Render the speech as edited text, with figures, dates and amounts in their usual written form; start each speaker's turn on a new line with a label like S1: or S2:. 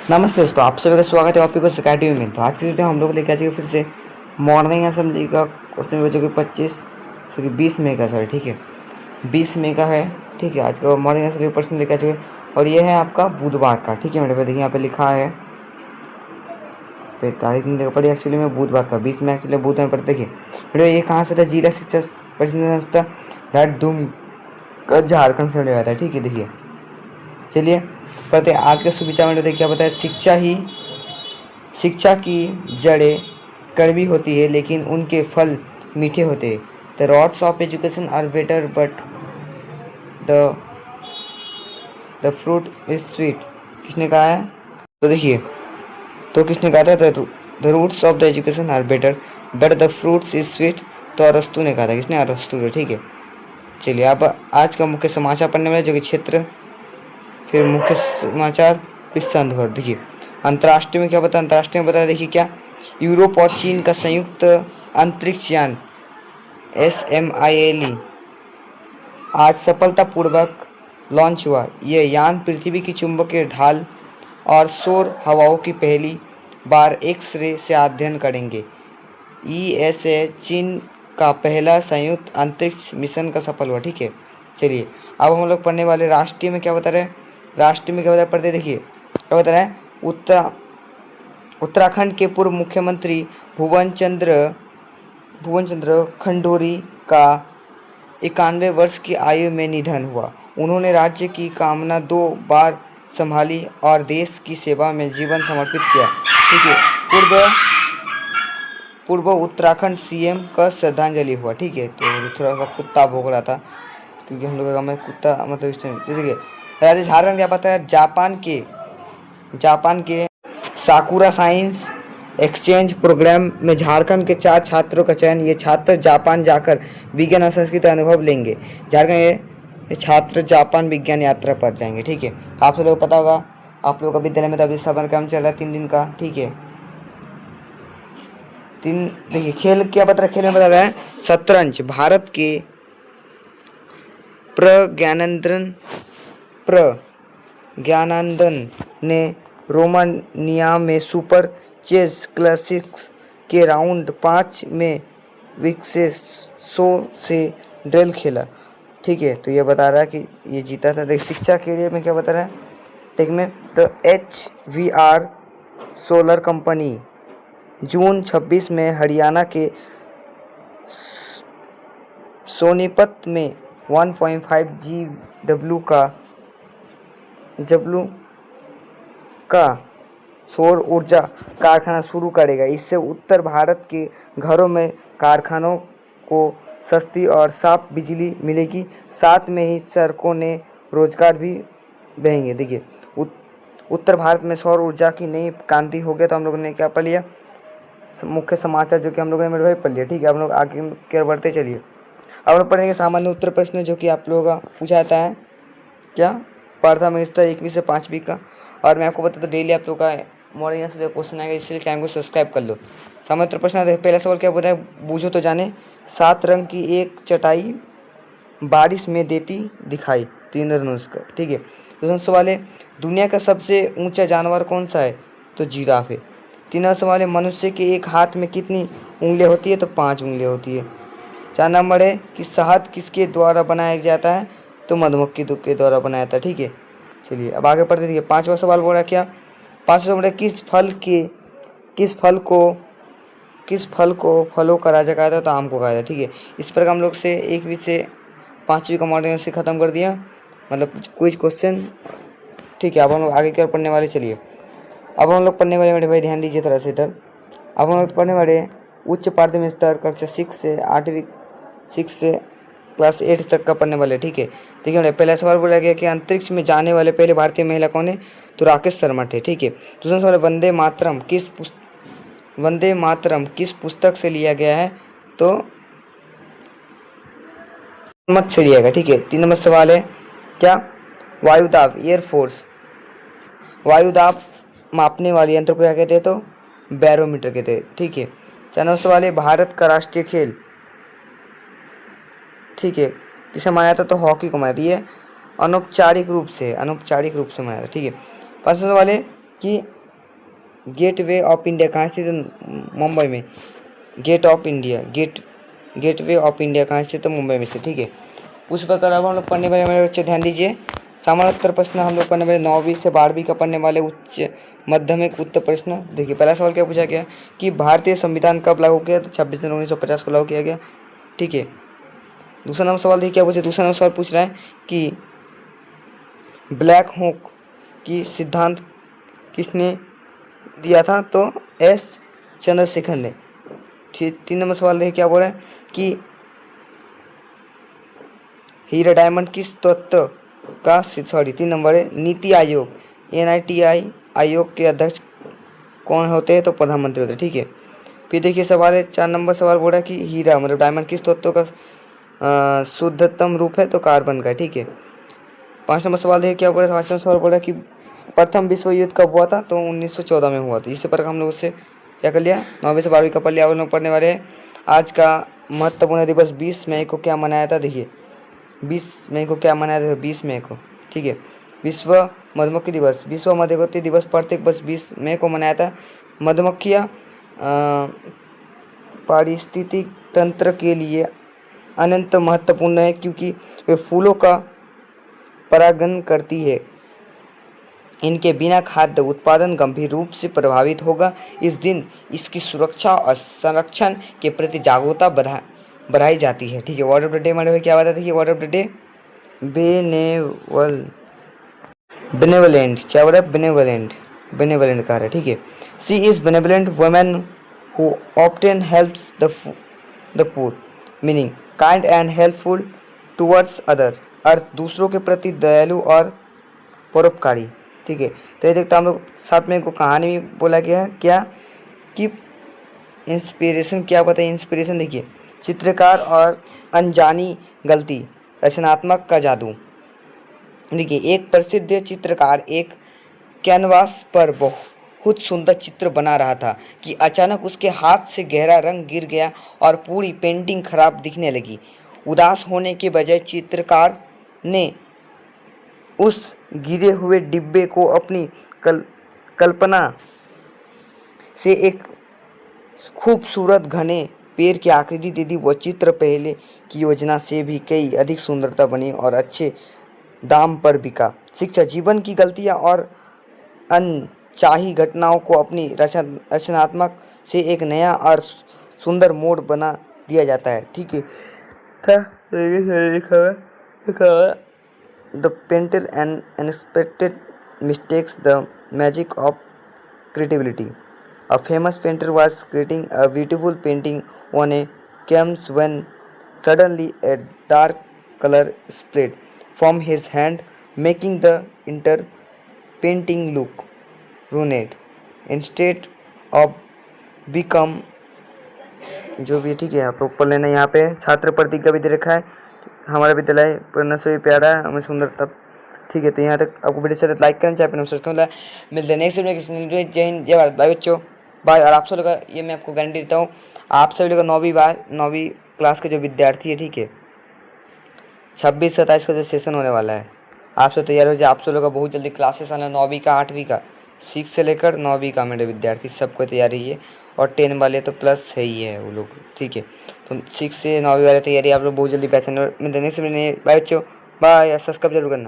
S1: नमस्ते दोस्तों, आप सभी का स्वागत है आपकी कुछ अकेडमी में। तो आज की वीडियो हम लोग लेके आ चुके फिर से मॉर्निंग असेंबली का क्वेश्चन पेपर, जो कि 20 मई का, सॉरी ठीक है 20 मई का है। ठीक है, आज का मॉर्निंग असेंबली प्रश्न लेके आ चुके और ये है आपका बुधवार का। ठीक है, मेरे पे देखिए यहाँ पे लिखा है पे तारीख नहीं देखा पड़ी, एक्चुअली में बुधवार का 20 में, एक्चुअली बुधवार पर। देखिए मेरे ये कहाँ से था, जिला शिक्षा परिषद संस्था धूम झारखंड से आया था। ठीक है, देखिए चलिए पढ़ते हैं आज का सुविचार में। देखिए क्या बताया, शिक्षा की जड़ें कड़वी होती है लेकिन उनके फल मीठे होते हैं। The rods of education are better but the the fruit is sweet. किसने कहा है? तो देखिए, तो किसने कहा था? The roots of the education are better but the fruits is sweet. तो अरस्तु ने कहा था। किसने? अरस्तु ने। ठीक है, चलिए अब आज का मुख्य समाचार पढ़ने वाले, जो कि क्षेत्र, फिर मुख्य समाचार, फिर संदर्भ। देखिए अंतर्राष्ट्रीय में क्या बता, अंतर्राष्ट्रीय में बता, देखिए क्या, यूरोप और चीन का संयुक्त अंतरिक्ष यान SMILE आज सफलतापूर्वक लॉन्च हुआ। यह यान पृथ्वी की चुंबकीय ढाल और सौर हवाओं की पहली बार एक्स-रे से अध्ययन करेंगे। ESA चीन का पहला संयुक्त अंतरिक्ष मिशन का सफल हुआ। ठीक है, चलिए अब हम लोग पढ़ने वाले राष्ट्रीय में क्या बता रहे हैं। राष्ट्रीय में क्या बता रहे, पढ़ते देखिए क्या बता रहे हैं। उत्तराखंड के पूर्व मुख्यमंत्री भुवन चंद्र खंडूरी का 91 वर्ष की आयु में निधन हुआ। उन्होंने राज्य की कामना 2 बार संभाली और देश की सेवा में जीवन समर्पित किया। ठीक है, पूर्व उत्तराखंड CM का श्रद्धांजलि हुआ। ठीक है, तो थोड़ा सा कुत्ता भौंक रहा था क्योंकि हम लोग का गाँव में कुत्ता मतलब इस टाइम। ठीक है, राज्य झारखंड क्या पता है, जापान के साकुरा साइंस एक्सचेंज प्रोग्राम में झारखंड के 4 छात्रों का चयन। ये छात्र जापान जाकर विज्ञान और संस्कृति अनुभव लेंगे। झारखंड ये छात्र जापान विज्ञान यात्रा पर जाएंगे। ठीक है, आप सब लोग पता होगा, आप लोगों का विद्यालय में तो अभी समर कैंप चल रहा है 3 दिन का। ठीक है, देखिए खेल क्या बता रहा है, खेल में बता रहा है शतरंज। भारत के प्रज्ञानंदन ने रोमानिया में सुपर चेस क्लासिक्स के राउंड 5 में विक्सेसो से ड्रेल खेला। ठीक है, तो ये बता रहा है कि ये जीता था। देख शिक्षा के लिए में क्या बता रहा है, ठीक में, तो HVR सोलर कंपनी जून 26 में हरियाणा के सोनीपत में 1.5 GW का सौर ऊर्जा कारखाना शुरू करेगा। इससे उत्तर भारत के घरों में कारखानों को सस्ती और साफ बिजली मिलेगी, साथ में ही सड़कों ने रोजगार भी बढ़ेंगे। देखिए उत्तर भारत में सौर ऊर्जा की नई क्रांति हो गया। तो हम लोगों ने क्या पढ़ लिया, मुख्य समाचार, जो कि हम लोगों ने मेरे भाई पढ़ लिया। ठीक है, हम लोग आगे क्या बढ़ते चलिए। अब हम पढ़ेंगे सामान्य उत्तर प्रश्न, जो कि आप लोगों का पूछा जाता है क्या, प्राथमिक स्तर 1वीं से 5वीं का। और मैं आपको बता दूं डेली आप लोगों का मॉर्निंग से क्वेश्चन आएगा, इसलिए चैनल को सब्सक्राइब कर लो। सामान्य उत्तर प्रश्न पहला सवाल क्या बोल रहा है, बूझो तो जाने। 7 रंग की एक चटाई बारिश में देती दिखाई। तो इंद्रधनुष का। ठीक है, दूसरा सवाल है, दुनिया का सबसे ऊंचा जानवर कौन सा है? तो जिराफ है। तीसरा सवाल है, मनुष्य के एक हाथ में कितनी उंगलियां होती है? तो 5 उंगलियां होती है। 4 नंबर है कि शहद किसके द्वारा बनाया जाता है? तो मधुमक्खी के द्वारा बनाया जाता है। ठीक है, चलिए अब आगे पढ़ते देखिए। 5वां सवाल बोल रहा है क्या, 5वां सवाल है, किस फल को फलों का राजा कहा था? तो आम को कहा था। ठीक है, इस प्रकार हम लोग से 1वीं से 5वीं का मॉडल से ख़त्म कर दिया, मतलब कुछ क्वेश्चन। ठीक है, अब हम लोग आगे की ओर पढ़ने वाले। चलिए अब हम लोग पढ़ने वाले, मेरे भाई ध्यान दीजिए थोड़ा सा इधर। अब हम लोग पढ़ने वाले उच्च प्राथमिक स्तर कक्षा 6 से क्लास 8 तक का पढ़ने वाले। ठीक है, देखिए हमने पहला सवाल बोला गया कि अंतरिक्ष में जाने वाले पहले भारतीय महिला कौन है? तो राकेश शर्मा थे। ठीक है, दूसरा सवाल, वंदे मातरम किस पुस्तक से लिया गया है? तो मत से लिया गया। ठीक है, 3 नंबर सवाल है क्या, वायुदाब एयरफोर्स वायुदाब मापने वाले यंत्र को क्या कहते हैं? तो बैरोमीटर कहते हैं। ठीक है, 4 नंबर सवाल है, भारत का राष्ट्रीय खेल, ठीक है, किसे माना जाता? तो हॉकी को माना जाता है। अनौपचारिक रूप से माना जाता है। ठीक है, 5वां सवाल है कि गेट वे ऑफ इंडिया कहाँ स्थित है? मुंबई में। Gate of India, gateway of India कहाँ स्थित है? मुंबई में स्थित। ठीक है, उस प्रकार अब हम लोग पढ़ने वाले मेरे बच्चे ध्यान दीजिए। समानांतर प्रश्न हम लोग पढ़ने वाले 9वीं से 12वीं का पढ़ने वाले उच्च माध्यमिक उत्तर प्रश्न। देखिए पहला सवाल क्या पूछा गया कि भारतीय संविधान कब लागू किया? तो 26 जनवरी 1950 को लागू किया गया। ठीक है, दूसरा नंबर सवाल देखिए क्या पूछे। दूसरा नंबर सवाल पूछ रहा है कि ब्लैक होक की सिद्धांत किसने दिया था? तो एस चंद्रशेखर ने। ठीक, 3 नंबर सवाल देखिए क्या बोल रहा है कि हीरा डायमंड किस तत्व का 3 नंबर है नीति आयोग NITI आयोग के अध्यक्ष कौन होते हैं? तो प्रधानमंत्री होते हैं। ठीक है, फिर देखिए सवाल है 4 नंबर सवाल बोल रहा है कि हीरा मतलब डायमंड किस तत्व का शुद्धतम रूप है? तो कार्बन का। ठीक है, 5 नंबर सवाल देखिए क्या बोल रहा है। 5 नंबर सवाल बोल रहा है कि प्रथम विश्व युद्ध कब हुआ था? तो 1914 में हुआ था। इसी पर हम लोग उससे क्या कर लिया, 9वीं से 12वीं का पढ़ लिया। हम लोग पढ़ने वाले हैं आज का महत्वपूर्ण दिवस 20 मई को क्या मनाया था? देखिए 20 मई को क्या मनाया था? 20 मई को। ठीक है, विश्व मधुमक्खी दिवस। विश्व मधुमक्खी दिवस प्रत्येक वर्ष 20 मई को मनाया था। मधुमक्खियाँ पारिस्थितिक तंत्र के लिए अत्यंत महत्वपूर्ण है क्योंकि वे फूलों का परागण करती है। इनके बिना खाद्य उत्पादन गंभीर रूप से प्रभावित होगा। इस दिन इसकी सुरक्षा और संरक्षण के प्रति जागरूकता बढ़ाई जाती है। ठीक है, वर्ड ऑफ द डे मतलब क्या बात है? देखिए word of the day benevolent. क्या बोल रहा है? बेनेवलेंट कह रहा है। ठीक है, she is benevolent women who often helps the poor, meaning kind and helpful towards other, अर्थ दूसरों के प्रति दयालु और परोपकारी। ठीक है, तो ये देखते हम लोग साथ में एक कहानी भी बोला गया है क्या कि इंस्पिरेशन क्या पता है? इंस्पिरेशन देखिए चित्रकार और अनजानी गलती, रचनात्मक का जादू। देखिए एक प्रसिद्ध चित्रकार एक कैनवास पर बहुत सुंदर चित्र बना रहा था कि अचानक उसके हाथ से गहरा रंग गिर गया और पूरी पेंटिंग खराब दिखने लगी। उदास होने के बजाय चित्रकार ने उस गिरे हुए डिब्बे को अपनी कल्पना से एक खूबसूरत घने पेड़ की आकृति दे दी। वह चित्र पहले की योजना से भी कई अधिक सुंदरता बनी और अच्छे दाम पर बिका। शिक्षा जीवन की गलतियां और अनचाही घटनाओं को अपनी रचनात्मक से एक नया और सुंदर मोड़ बना दिया जाता है। ठीक है, The painter and unexpected mistakes the magic of creativity. A famous painter was creating a beautiful painting on a canvas when suddenly a dark color split from his hand, making the entire painting look ruined. Instead of become जो भी ठीक है आप लोग पढ़ लेना। यहाँ पे छात्र प्रतिज्ञा भी दे रखा है। हमारा विद्यालय पढ़ने से भी प्यारा है, हमें सुंदर तब। ठीक है, तो यहाँ तक आपको वीडियो से लाइक करना चाहिए, सब्सक्राइब। मिलते हैं नेक्स्ट वीडियो में। जय हिंद, जय भारत, बाय बच्चों, बाय। और आप सब लोग का ये मैं आपको गारंटी देता हूँ, आप सभी लोग 9वीं क्लास के जो विद्यार्थी है, ठीक है, 26-27 का जो सेशन होने वाला है, आप सब तैयार हो जाए। आप सब लोग का बहुत जल्दी क्लासेस आना है, 9वीं का 8वीं का, 6 से लेकर 9वीं का मेरे विद्यार्थी सबको तैयारी है। और 10 वाले तो प्लस है ही है वो लोग। ठीक है, तो 6 से 9वीं वाले तैयारी आप लोग बहुत जल्दी पैसे में देने से। बाय बच्चों, बाय। सब्सक्राइब जरूर करना।